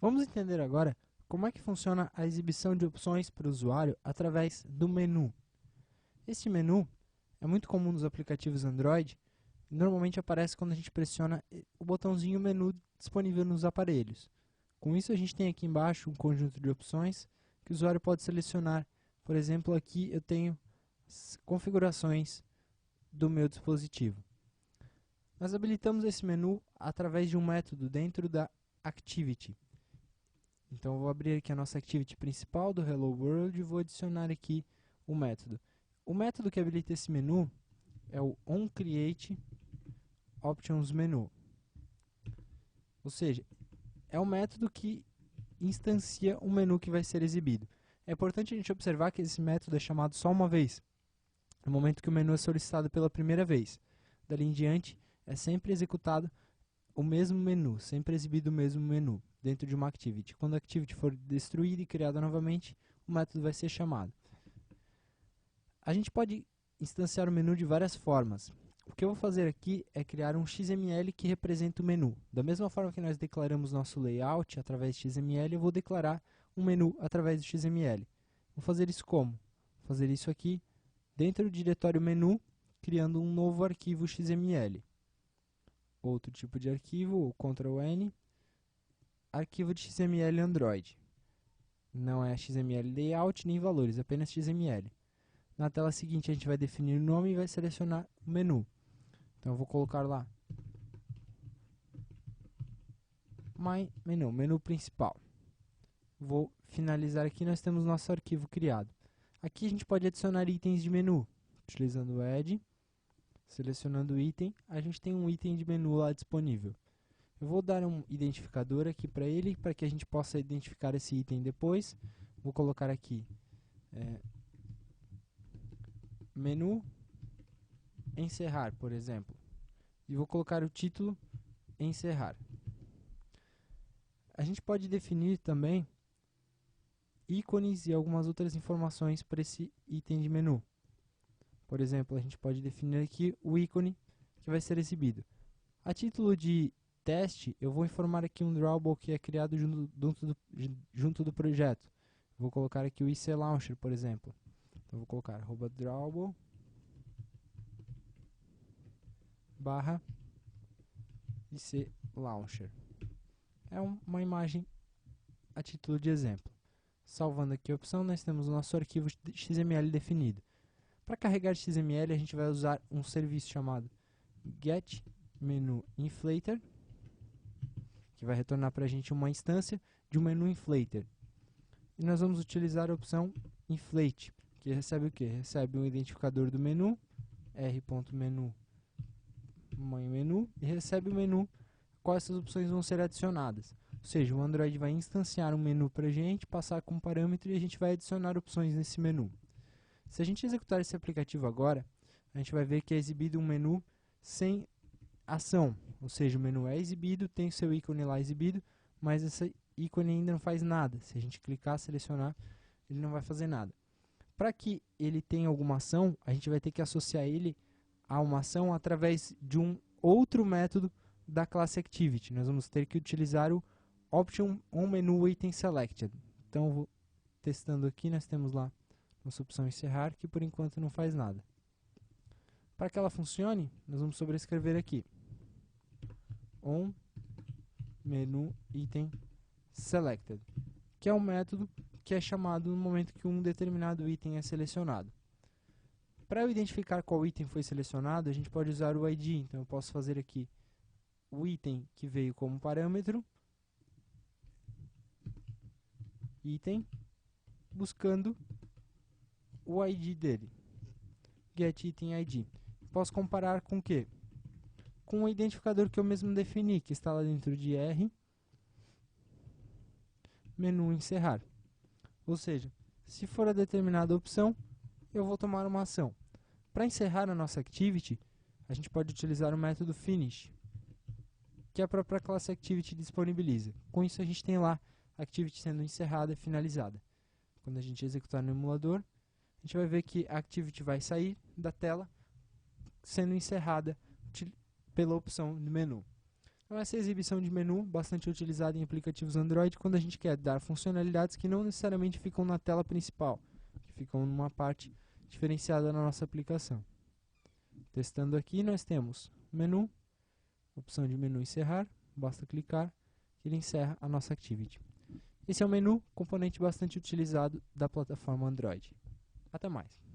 Vamos entender agora como é que funciona a exibição de opções para o usuário através do menu. Este menu é muito comum nos aplicativos Android e normalmente aparece quando a gente pressiona o botãozinho menu disponível nos aparelhos. Com isso a gente tem aqui embaixo um conjunto de opções que o usuário pode selecionar. Por exemplo, aqui eu tenho configurações do meu dispositivo. Nós habilitamos esse menu através de um método dentro da Activity. Então eu vou abrir aqui a nossa Activity principal do Hello World e vou adicionar aqui o método. O método que habilita esse menu é o onCreateOptionsMenu. Ou seja, é o método que instancia o menu que vai ser exibido. É importante a gente observar que esse método é chamado só uma vez, no momento que o menu é solicitado pela primeira vez. Dali em diante, é sempre executado o mesmo menu, sempre exibido o mesmo menu dentro de uma Activity. Quando a Activity for destruída e criada novamente, o método vai ser chamado. A gente pode instanciar o menu de várias formas. O que eu vou fazer aqui é criar um XML que representa o menu. Da mesma forma que nós declaramos nosso layout através de XML, eu vou declarar um menu através do XML. Vou fazer isso como? Vou fazer isso aqui dentro do diretório menu, criando um novo arquivo XML. Outro tipo de arquivo, o Ctrl+N, arquivo de XML Android. Não é XML layout nem valores, apenas XML. Na tela seguinte a gente vai definir o nome e vai selecionar o menu. Então eu vou colocar lá My Menu, menu principal. Vou finalizar aqui, nós temos nosso arquivo criado. Aqui a gente pode adicionar itens de menu, utilizando o Add, selecionando o item, a gente tem um item de menu lá disponível. Eu vou dar um identificador aqui para ele, para que a gente possa identificar esse item depois. Vou colocar aqui menu encerrar, por exemplo. E vou colocar o título encerrar. A gente pode definir também ícones e algumas outras informações para esse item de menu. Por exemplo, a gente pode definir aqui o ícone que vai ser exibido. A título de teste, eu vou informar aqui um drawable que é criado junto do projeto. Vou colocar aqui o IC Launcher, por exemplo. Então, vou colocar @drawable barra IC Launcher. É uma imagem a título de exemplo. Salvando aqui a opção, nós temos o nosso arquivo XML definido. Para carregar XML, a gente vai usar um serviço chamado getMenuInflator, que vai retornar para a gente uma instância de um menu inflator. E nós vamos utilizar a opção inflate, que recebe o quê? Recebe um identificador do menu, r.menu, menu, e recebe o menu quais essas opções vão ser adicionadas. Ou seja, o Android vai instanciar um menu para a gente, passar como parâmetro e a gente vai adicionar opções nesse menu. Se a gente executar esse aplicativo agora, a gente vai ver que é exibido um menu sem ação. Ou seja, o menu é exibido, tem o seu ícone lá exibido, mas esse ícone ainda não faz nada. Se a gente clicar, selecionar, ele não vai fazer nada. Para que ele tenha alguma ação, a gente vai ter que associar ele a uma ação através de um outro método da classe Activity. Nós vamos ter que utilizar o OptionOnMenuItemSelected. Então, testando aqui, nós temos lá nossa opção encerrar, que por enquanto não faz nada. Para que ela funcione, nós vamos sobrescrever aqui OnMenuItemSelected, que é um método que é chamado no momento que um determinado item é selecionado. Para eu identificar qual item foi selecionado, a gente pode usar o ID. Então eu posso fazer aqui o item que veio como parâmetro, item, buscando o ID dele, getItemID. Posso comparar com o quê? Com o identificador que eu mesmo defini, que está lá dentro de R, menu encerrar. Ou seja, se for a determinada opção, eu vou tomar uma ação. Para encerrar a nossa Activity, a gente pode utilizar o método finish, que a própria classe Activity disponibiliza. Com isso a gente tem lá a Activity sendo encerrada e finalizada. Quando a gente executar no emulador, a gente vai ver que a Activity vai sair da tela, sendo encerrada pela opção do menu. Então essa exibição de menu, bastante utilizada em aplicativos Android, quando a gente quer dar funcionalidades que não necessariamente ficam na tela principal, que ficam numa parte diferenciada na nossa aplicação. Testando aqui, nós temos menu, opção de menu encerrar, basta clicar, que ele encerra a nossa activity. Esse é o menu, componente bastante utilizado da plataforma Android. Até mais!